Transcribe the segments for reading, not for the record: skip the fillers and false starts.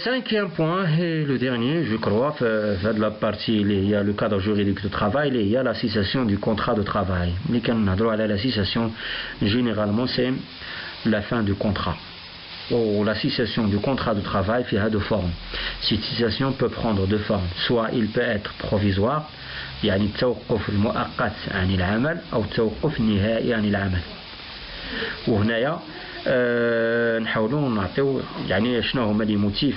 Cinquième point, et le dernier, je crois, de la partie, il y a le cadre juridique de travail, il y a la cessation du contrat de travail. Mais quand on a droit à la cessation, généralement, c'est la fin du contrat. Ou la cessation du contrat de travail fait deux formes. Cette cessation peut prendre deux formes. Soit il peut être provisoire, يعني التوقف المؤقت عن العمل أو التوقف النهائي عن العمل. وهنايا نحاولوا نعطيو يعني شنو هما لي موتيف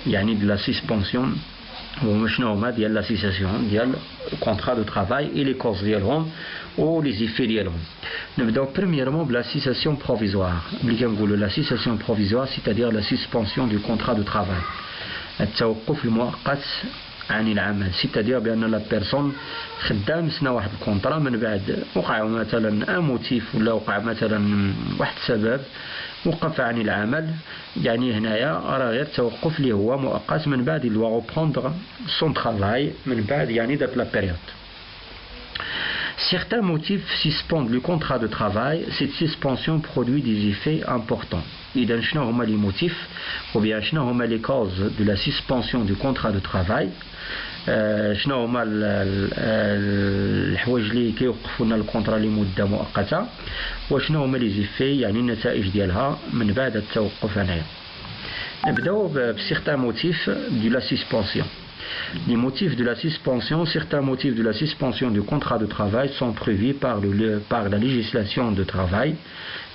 يعني de la suspension وشنو هما ديال لا سيساسيون ديال الكونترا دو ترافاي اي لي كوز ديالهم و لي زيفي ديالهم. نبداو بريميرمون بلا سيساسيون بروفيزوار. ملي كنقولوا لا سيساسيون بروفيزوار سيتادير لا سسبونسيون دو كونترا دو ترافاي، التوقف المؤقت عن العمل، سيتادير بان لا بيرسون خدام سنا واحد الكونترا، من بعد وقع مثلا ان موتيف ولا وقع مثلا واحد السبب وقف عن العمل، يعني هنايا راه غير توقف اللي هو مؤقت، من بعد il doit reprendre son travail من بعد يعني دات لا بيريود. Certains motifs suspendent le contrat de travail. Cette suspension produit des effets importants. إذا شنو هما لي موتيف ou bien شنو هما لي كوز de la suspension du contrat de travail؟ شنو هما الحوايج اللي كيوقفوا لنا الكونترا لمده مؤقته، وشنو هما لي زيفي يعني النتائج ديالها من بعد التوقف هنايا. نبداو بسيغتان موتيف دو لا سسبونسيون. Les motifs de la suspension, certains motifs de la suspension du contrat de travail sont prévus par la législation de travail.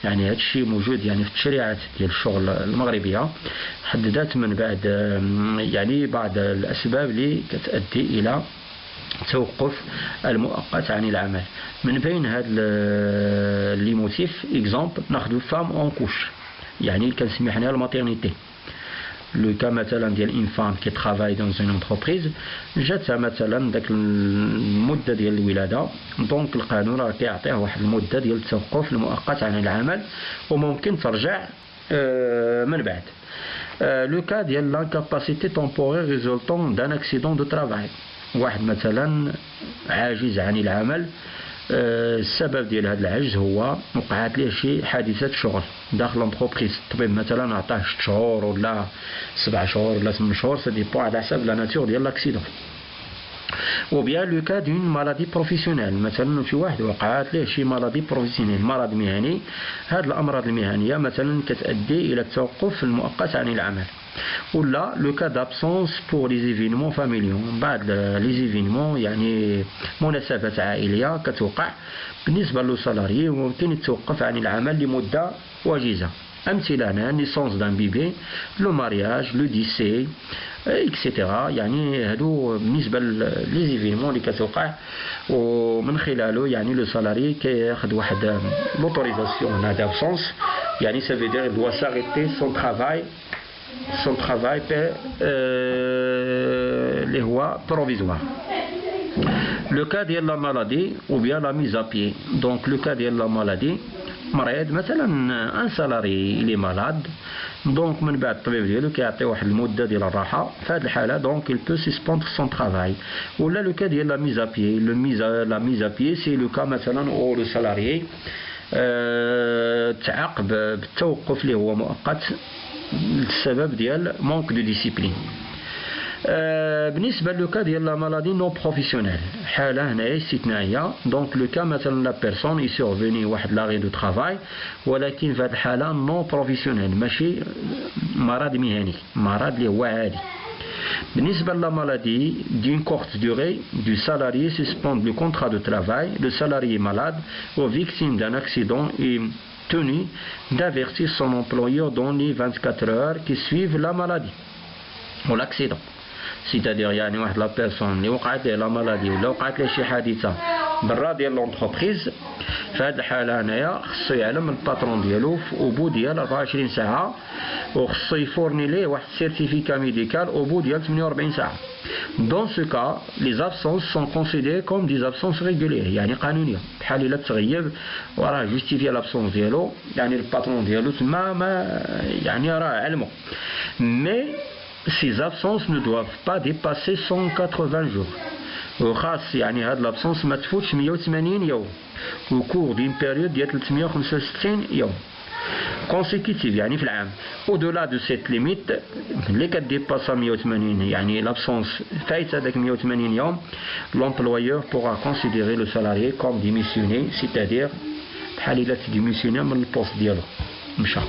يعني هذا الشيء موجود يعني في التشريعات ديال الشغل المغربية، حددت من بعد يعني بعض الأسباب اللي كتؤدي إلى توقف المؤقت عن العمل. من بين هاد لي موتيف اكزامبل ناخذ فام اون كوش، يعني كنسميو حنا الماتيرنيتي. لو كا مثلا ديال ان فام كي ترافاي دون اون انتربريز، جاتها مثلا داك المده ديال الولاده، دونك القانون راه كيعطيه واحد المده ديال التوقف المؤقت عن العمل وممكن ترجع من بعد. لو كا ديال لانكاباسيتي تومبورير ريزولتون دان اكسيدون دو ترافاي، واحد مثلا عاجز عن العمل، السبب ديال هذا العجز هو وقعت ليه شي حادثة شغل داخل لونتربريز. الطبيب مثلا عطاه 6 شهور ولا 7 شهور ولا 8 شهور، سا ديبون على حسب لا ناتور ديال لاكسيدون. ou bien le cas d'une maladie professionnelle، مثلا شي واحد وقعت ليه شي مالادي بروفيسيونيل، مرض مهني. هاد الامراض المهنيه مثلا كتؤدي الى التوقف المؤقت عن العمل. ولا لو كا دابسونس بور لي زيفينمون فاميليون، بعض لي زيفينمون يعني مناسبات عائليه كتوقع بالنسبه لو سالاري وممكن يتوقف عن العمل لمده وجيزه. امثله هنا نيسونس دان بيبي، لو مارياج، لو ديسي اكسيتيرا. يعني هادو بالنسبه لي زيفينمون اللي كتوقع ومن خلاله يعني لو سالاري كياخذ واحد لوتوريزاسيون هنا دابسونس، يعني سا فيدير دو ساريتي سون ترافاي اللي هو provisoire. Le cas ديال لا مالادي ou bien la mise à pied. Donc le cas ديال لا مالادي، مريض مثلا ان سالاري اللي مالاد، دونك من بعد الطبيب ديالو كيعطي واحد المده ديال الراحه، في هذه الحاله دونك il peut suspendre son travail. ولا لو كا ديال لا ميز ا بيي، لا ميز ا بيي سي لو كا مثلا او لو سالاري تعاقب بالتوقف اللي هو مؤقت السبب ديال مونك دو ديسيبلين. بالنسبه لو كا ديال لا مالادي نو بروفيسيونيل، حاله هنايا استثنائيه. دونك لو كا مثلا لا بيرسون يسورفيني واحد لاغي دو ترافاي، ولكن في هذه الحاله نو بروفيسيونيل، ماشي مرض مهني، مرض اللي هو عادي. بالنسبه لا مالادي d'une courte durée du salarié suspend le contrat de travail. Le salarié malade ou victime d'un accident est tenu d'avertir son employeur dans les 24 heures qui suivent la maladie ou l'accident. C'est-à-dire يعني واحد لا بيرسون اللي وقعت له لا مالادي ولا وقعت له شي حادثه برا ديال لونتربريز، في هذه الحاله هنايا خصو يعلم الباترون ديالو في اوبو ديال 24 ساعه، وخصو يفورني ليه واحد السيرتيفيكا ميديكال اوبو ديال 48 ساعه. Dans ce cas, les absences sont considérées comme des absences régulières، يعني قانونيه، بحال الا تغيب وراه جوستيفيا لابسونس ديالو، يعني الباترون ديالو تما ما يعني راه علمو. Mais ces absences ne doivent pas dépasser 180 jours. وخاص يعني هاد l'absence ما تفوتش 180 يوم، au cours d'une période ديال 365 يوم. consécutive يعني في العام. Au-delà de cette limite اللي كديباسا 180 يعني l'absence فايت هذاك 180 يوم, l'employeur pourra considérer le salarié comme démissionné, c'est-à-dire بحال إلا démissionné من البوست ديالو مشى.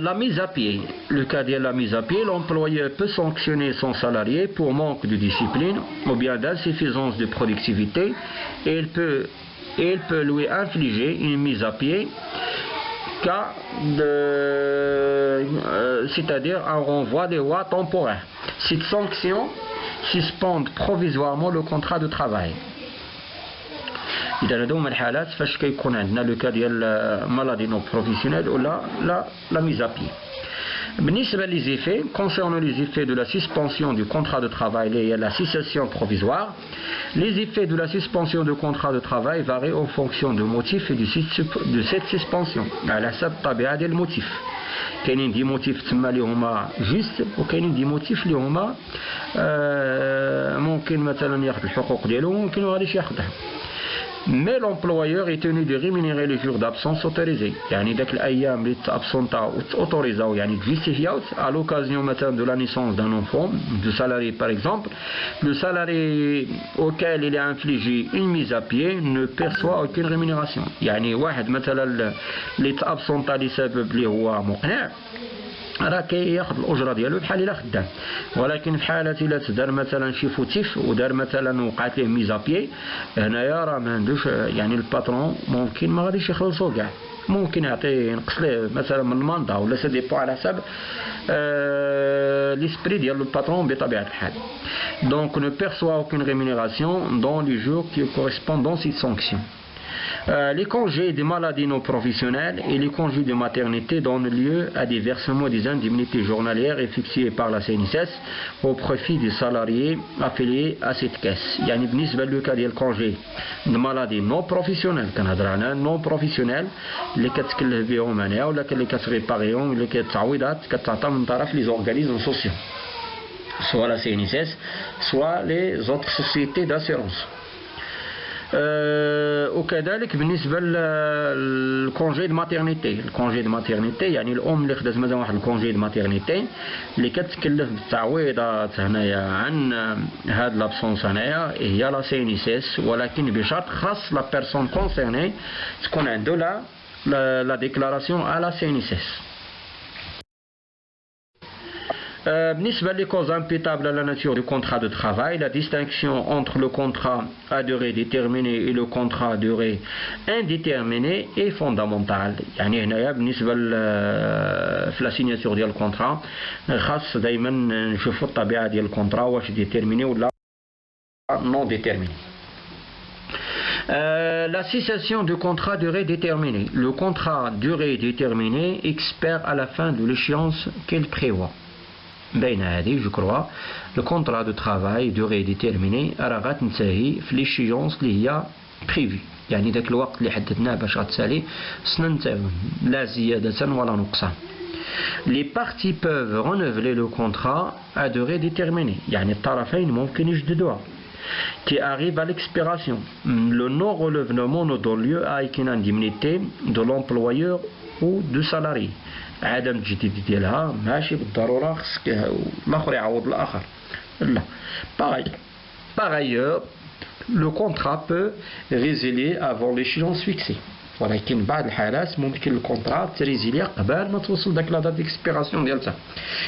La mise à pied, le cas de la mise à pied, l'employeur peut sanctionner son salarié pour manque de discipline ou bien d'insuffisance de productivité et il peut lui infliger une mise à pied, c'est-à-dire un renvoi des lois temporaires. Cette sanction suspend provisoirement le contrat de travail. إذا هادو هما الحالات فاش كيكون عندنا لو كا ديال مالادي نو بروفيسيونيل ولا لا ميز ا بي. بالنسبة لي زيفي concernant les effets de la suspension du contrat de travail et la cessation provisoire, les effets de la suspension du contrat de travail varient en fonction du motif et de cette suspension على حسب الطبيعة ديال الموتيف. كاينين دي موتيف تما اللي هما جوست وكاينين دي موتيف اللي هما ممكن مثلا ياخذ الحقوق ديالو وممكن ما غاديش ياخذها. Mais l'employeur est tenu de rémunérer les jours d'absence autorisés. يعني داك الأيام اللي تابسونطاو وتautoriزاو يعني تجيستيفياو à l'occasion مثلا de la naissance d'un enfant, du salarié par exemple, le salarié auquel il est infligé une mise à pied ne perçoit aucune rémunération. يعني واحد مثلا اللي تابسونطا لسبب اللي هو مقنع راه كياخذ الاجره ديالو بحال الا خدام. ولكن في حاله الا تدار مثلا شي فوتيف ودار مثلا وقعت ليه ميزا بيي هنايا راه ما عندوش يعني الباترون ممكن ما غاديش يخلصو كاع, ممكن يعطي ينقص ليه مثلا من الماندا ولا سا ديبو على حساب l'esprit ديال الباترون بطبيعه الحال. Donc ne perçoit aucune rémunération dans les jours qui correspondent dans cette sanction. Les congés de maladie non professionnelle et les congés de maternité donnent lieu à des versements des indemnités journalières effectuées par la CNSS au profit des salariés affiliés à cette caisse. يعني بالنسبة للكا ديال الكونجي de maladie non professionnelle كنهضر على non professionnel اللي كتكلف بهم هنايا ولا اللي كتريباريهم اللي كتعويضات كتعطى من طرف les organismes sociaux, soit la CNSS soit les autres sociétés d'assurance. وكذلك بالنسبه للكونجي دو ماتيرنيتي. الكونجي دو ماتيرنيتي يعني الام اللي خدات مثلا واحد الكونجي دو ماتيرنيتي اللي كتكلف بالتعويضات هنايا عن هاد لابسونس هنايا هي لا سي ان اس اس, ولكن بشرط خاص لا بيرسون كونسيرني تكون عنده لا ديكلاراسيون على لا سي ان اس اس. بالنسبة les causes imputables à la nature du contrat de travail, la distinction entre le contrat à durée déterminée et le contrat à durée indéterminée est fondamentale. يعني هنايا بالنسبة في la signature ديال الكونترا خاص دايما نشوفوا الطبيعة ديال الكونترا واش ديتيرميني ولا non déterminé. La cessation du contrat durée déterminée. Le contrat durée déterminée expire à la fin de l'échéance qu'elle prévoit. بين هذه جو كروا لو كونطرا دو ترافاي دوري ديتيرميني راه غتنتهي في ليشيونس اللي هي بريفي, يعني داك الوقت اللي حددناه باش غتسالي سننتهي لا زيادة ولا نقصان. Les parties peuvent renouveler le contrat à durée déterminée, يعني الطرفين ممكن يجددوها qui arrive à l'expiration. Le non-renouvellement ne donne lieu à aucune indemnité de l'employeur ou du salarié. عدم التجديد ديالها ماشي بالضروره خصك الاخر يعوض الاخر, لا. Par ailleurs, le contrat peut résilier avant l'échéance fixée. ولكن بعض الحالات ممكن الكونترا تريزيلي قبل ما توصل داك لا دات ديكسبيراسيون ديالها.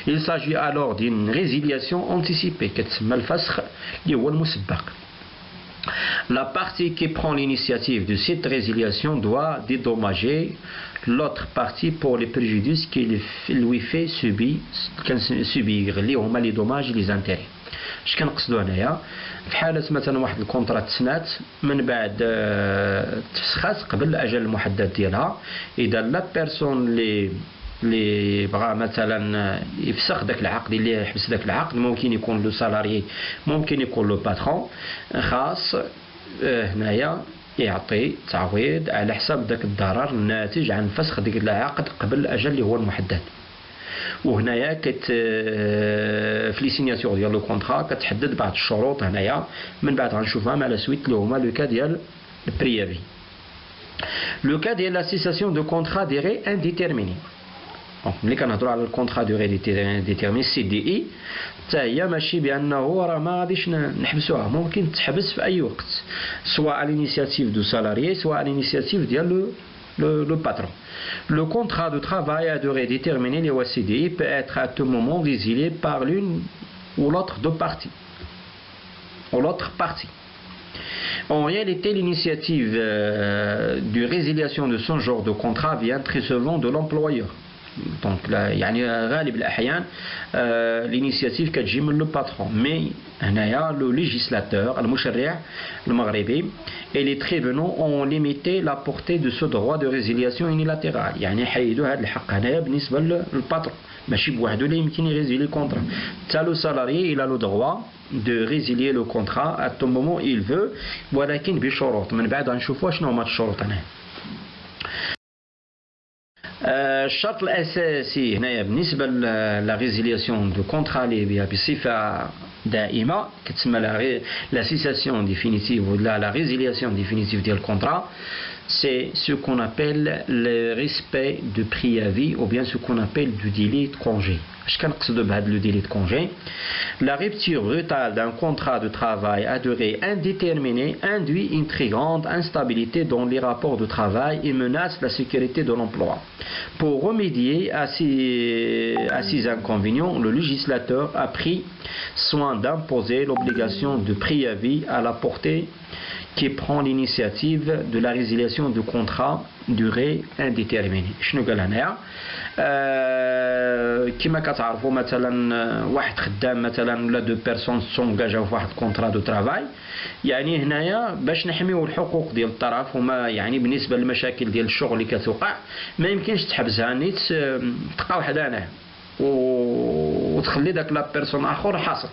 Il s'agit alors d'une résiliation anticipée كتسمى الفسخ اللي هو المسبق. La partie qui prend l'initiative de cette résiliation doit dédommager l'autre partie pour les préjudices qu'il lui fait subir اللي هما لي دوماج لي زانتيري. اش كنقصدوا هنايا؟ في حاله مثلا واحد الكونترا تسنات من بعد تفسخات قبل الاجل المحدد ديالها, اذا لا بيرسون اللي بغى مثلا يفسخ داك العقد اللي يحبس داك العقد ممكن يكون لو سالاريي ممكن يكون لو باترون, خاص هنايا يعطي تعويض على حساب داك الضرر الناتج عن فسخ ديك العقد قبل الاجل اللي هو المحدد. وهنايا في لي سيناتور ديال لو كونطرا كتحدد بعض الشروط هنايا من بعد غنشوفها مع لا سويت اللي هما لو كا ديال البريافي. Le cas de la cessation de contrat à durée indéterminée. ملي كنهضروا على الكونترا دوري ديتيرميني سي دي اي حتى هي ماشي بانه راه ما غاديش نحبسوها، ممكن تحبس في اي وقت، سواء على l'initiative du salarié soit à l'initiative ديال le patron. Le contrat de travail à durée déterminée, le CDI, peut être à tout moment résilié par l'une ou l'autre de parties. Ou l'autre partie. En réalité, l'initiative de résiliation de ce genre de contrat vient très souvent de l'employeur. Donc يعني غالب الأحيان l'initiative كتجي من le patron. Mais هنايا le législateur المشرع المغربي et les tribunaux ont limité la portée de ce droit de résiliation unilatérale. يعني حيدوا هذا الحق هنايا بالنسبة للباترون، ماشي بوحدو اللي يمكن يريزيلي الكونترا. حتى le salarié il a le droit de résilier le contrat à tout moment il veut، ولكن بشروط. من بعد غنشوفوا شنو هما الشروط هنا. الشرط الأساسي هنايا بالنسبة لا ريزيلياسيون دو كونترا اللي بها بصفة دائمة كتسمى لا سيساسيون ديفينيتيف ولا لا ريزيلياسيون ديفينيتيف ديال الكونترا، c'est ce qu'on appelle le respect de préavis ou bien ce qu'on appelle du délai de congé. اش كنقصدوا بهذا le délai de congé؟ La rupture brutale d'un contrat de travail à durée indéterminée induit une très grande instabilité dans les rapports de travail et menace la sécurité de l'emploi. Pour remédier à ces inconvénients, le législateur a pris soin d'imposer l'obligation de préavis à la portée qui prend l'initiative de la résiliation du contrat durée indéterminée. شنو قال هنايا؟ كما كتعرفوا مثلا واحد خدام مثلا ولا دو بيرسون سونجاجاو في واحد كونترا دو ترافاي، يعني هنايا باش نحميو الحقوق ديال الطرف وما يعني بالنسبه للمشاكل ديال الشغل اللي كتوقع ما يمكنش تحبسها نيت تبقى وحدانه وتخلي داك لا بيرسون اخر حاصل،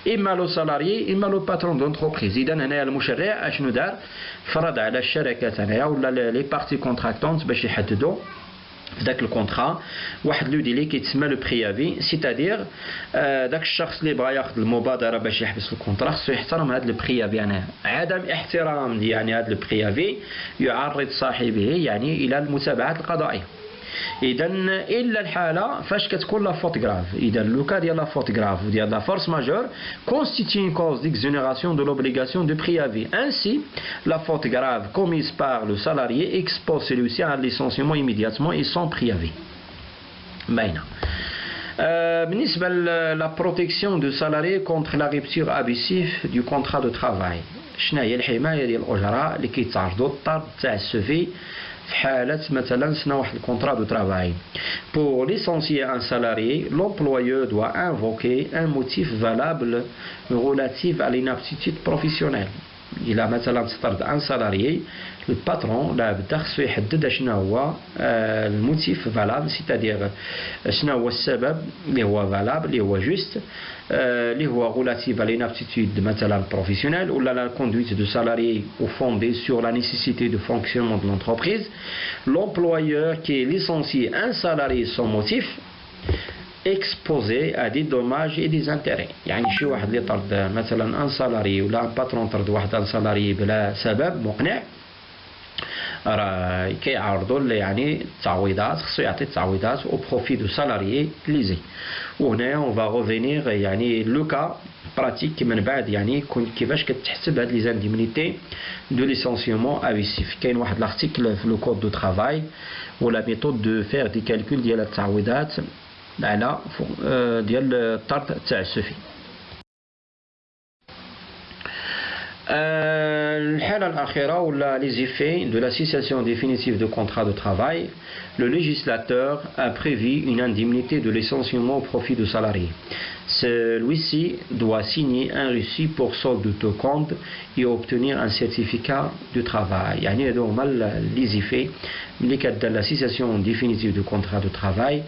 اما لو سالاريي اما لو باترون دونتربريز. اذا هنايا المشرع اشنو دار؟ فرض على الشركات هنايا ولا لي بارتي كونتراكتونت باش يحددوا في داك الكونترا واحد لو ديلي كيتسمى لو بريافي، سيتادير داك الشخص اللي بغا ياخذ المبادره باش يحبس الكونترا خصو يحترم هذا البريافي. هنا عدم احترام يعني هذا البريافي يعرض صاحبه يعني الى المتابعات القضائيه. اذا الا الحاله فاش كتكون لا فوت غراف، اذا لو كا ديال لا فوت غراف وديال لا فورس ماجور constitue une cause d'exonération de l'obligation de préavis. Ainsi, la faute grave commise par le salarié expose celui-ci à un licenciement immédiatement et sans préavis. باينه. بالنسبه la protection du salarié contre la rupture abusive du contrat de travail، شنو هي الحمايه ديال الاجراء اللي كيتعرضوا للطرد التعسفي في حالة مثلا سنا واحد الكونترا دو ترافاي. Pour licencier un salarié, l'employeur doit invoquer un motif valable relatif à l'inaptitude professionnelle. إلا مثلا تطرد ان سالاريي الباترون لابد خصو يحدد شنو هو الموتيف فالابل، سيتادير شنو هو السبب اللي هو فالابل اللي هو جوست اللي هو relatif à l'inaptitude مثلا professionnelle ou la conduite de salarié ou fondée sur la nécessité de fonctionnement de l'entreprise. L'employeur qui licencie un salarié sans motif exposé à des dommages et des intérêts. يعني شي واحد اللي طرد مثلا ان سالاري ولا ان باترون طرد واحد ان سالاري بلا سبب مقنع راه كيعرضوا يعني التعويضات، خصو يعطي التعويضات او بروفي دو سالاريي ليزي. وهنا اون فا ريفينير يعني لو كا براتيك من بعد يعني كيفاش كتحسب هاد لي زانديمنيتي دو ليسونسيومون ابيسيف. كاين واحد لارتيكل في لو كود دو ترافاي ولا ميثود دو فير دي كالكول ديال التعويضات على ديال الطرد التعسفي. الحالة الأخيرة ولا les effets de la cessation définitive de contrat de travail. Le législateur a prévu une indemnité de licenciement au profit du salarié. Celui-ci doit signer un reçu pour solde de tout compte et obtenir un certificat de travail. يعني هادو هما les effets ملي كدار la cessation définitive de contrat de travail.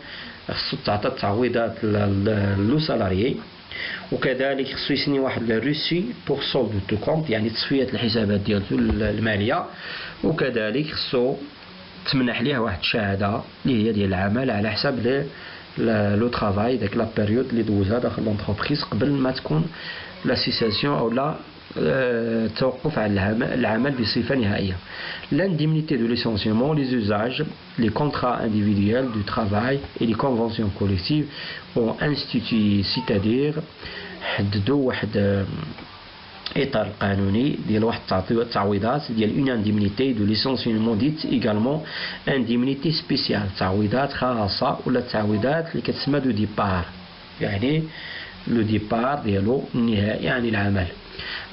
خصو تعطى التعويضات لو سالاريي، وكذلك خصو يسني واحد الروسي بور سولد دو كونت يعني تصفيه الحسابات ديالته الماليه، وكذلك خصو تمنح ليه واحد الشهاده اللي هي ديال العمل على حساب لو ترافاي داك لا بيريود اللي دوزها داخل لونتربريز قبل ما تكون لا سيساسيون او لا التوقف عن العمل بصفة نهائية. L'indemnité de licenciement, les usages, les contrats individuels du travail et les conventions collectives ont institué, c'est-à-dire حددوا واحد إطار قانوني ديال واحد التعويضات ديال une indemnité de licenciement dite également indemnité spéciale، تعويضات خاصة ولا تعويضات اللي كتسمى دو ديبار، يعني لو ديبار ديالو النهائي عن العمل.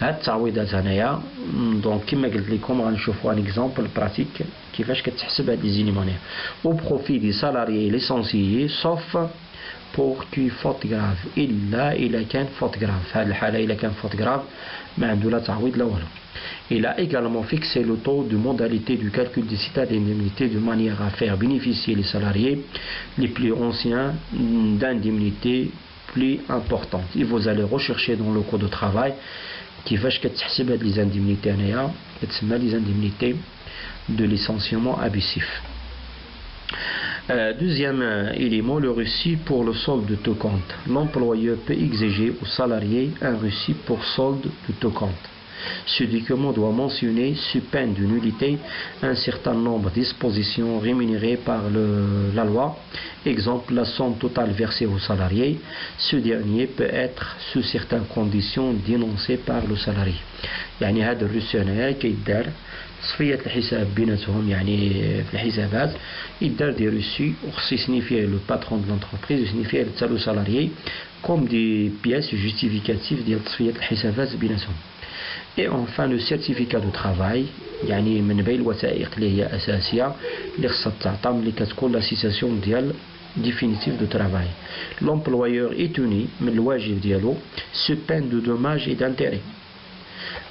هاد التعويضات هنايا دونك كما قلت لكم غنشوفوا ان اكزامبل براتيك كيفاش كتحسب هاد لي زينيمونير او بروفي دي سالاريي ليسونسيي سوف بور كي فوت غراف، الا كان فوت غراف. في هاد الحاله الا كان فوت غراف ما عنده لا تعويض لا والو. Il a également fixé le taux de modalité du calcul des états d'indemnité de manière à faire bénéficier les salariés les plus anciens d'indemnités plus importantes. Et vous allez rechercher dans le code de travail كيفاش كتحسب هاد لي زانديمنيتي هنايا كتسمى لي زانديمنيتي de licenciement abusif. Deuxième élément, le reçu pour le solde de tout compte. L'employeur peut exiger aux salariés un reçu pour solde de tout compte. Ce document doit mentionner, sous peine de nullité, un certain nombre de dispositions rémunérées par la loi. Exemple, la somme totale versée aux salariés. Ce dernier peut être, sous certaines conditions, dénoncé par le salarié. يعني هذا الرسو هنايا كيدار تصفية الحساب بيناتهم، يعني في الحسابات يدار دي رسو وخص يسنيفيه لو باترون دو لونتربريز ويسنيفيه حتى لو سالاريي كوم دي بياس جوستيفيكاتيف ديال تصفية الحسابات بيناتهم. Et enfin le certificat de travail، يعني من بين الوثائق اللي هي أساسية اللي خصها تعطى ملي كتكون لا سيساسيون ديال définitive de travail. L'employeur est tenu من الواجب ديالو sous peine de dommages et d'intérêts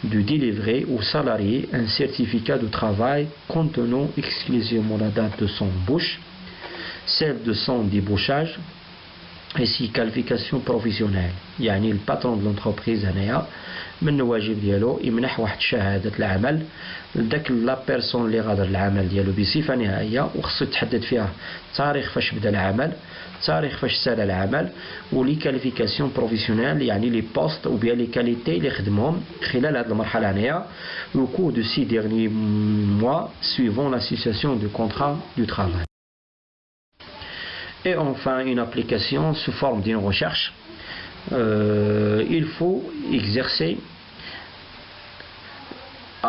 de délivrer au salarié un certificat de travail contenant exclusivement la date de son embauche, celle de son débauchage et ses qualifications professionnelles. يعني الباترون de l'entreprise هنايا من الواجب ديالو يمنح واحد شهادة العمل لداك لا بيرسون اللي غادر العمل ديالو بصفة نهائية، وخصو يتحدد فيها تاريخ فاش بدا العمل، تاريخ فاش سال العمل، ولي كاليفيكاسيون بروفيسيونيل يعني لي بوست ou bien لي كاليتي اللي خدمهم خلال هذه المرحلة هنايا au cours de 6 derniers mois suivant la cessation du contrat du travail. Et enfin une application sous forme d'une recherche. Il faut exercer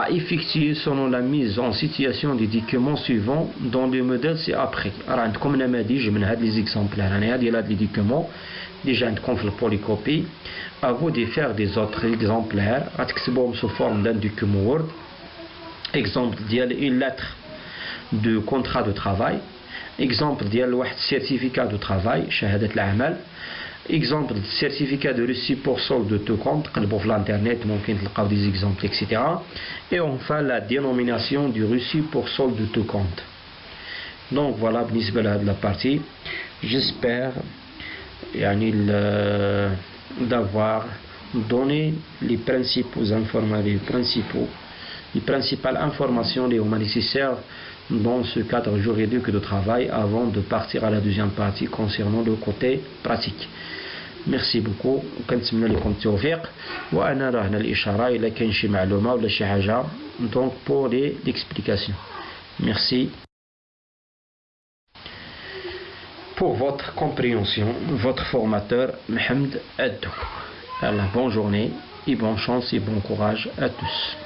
à effectuer selon la mise en situation des documents suivants dont le modèle c'est après. راه عندكم نماذج من هاد لي زيكزامبلار هنايا ديال هاد لي دوكيومون ديجا عندكم في البوليكوبي. à vous de faire des autres exemplaires غتكتبوهم sous forme d'un document Word. exemple ديال une lettre de contrat de travail، exemple ديال واحد certificat de travail شهادة العمل، exemple de certificat de reçu pour solde de tout compte، قلبوا في الانترنت ممكن تلقاو des exemples etc. et enfin la dénomination du reçu pour solde de tout compte. donc voilà بالنسبة لهاد la partie. j'espère يعني d'avoir donné les principales informations nécessaires dans ce cadre juridique de travail avant de partir à la deuxième partie concernant le côté pratique. Merci beaucoup وكنتمنى لكم التوفيق، وانا راه هنا الاشاره الا كاين شي معلومه ولا شي حاجه donc pour l'explication. Merci pour votre compréhension. Votre formateur Mohamed Addou. Alors bonne journée et bonne chance et bon courage à tous.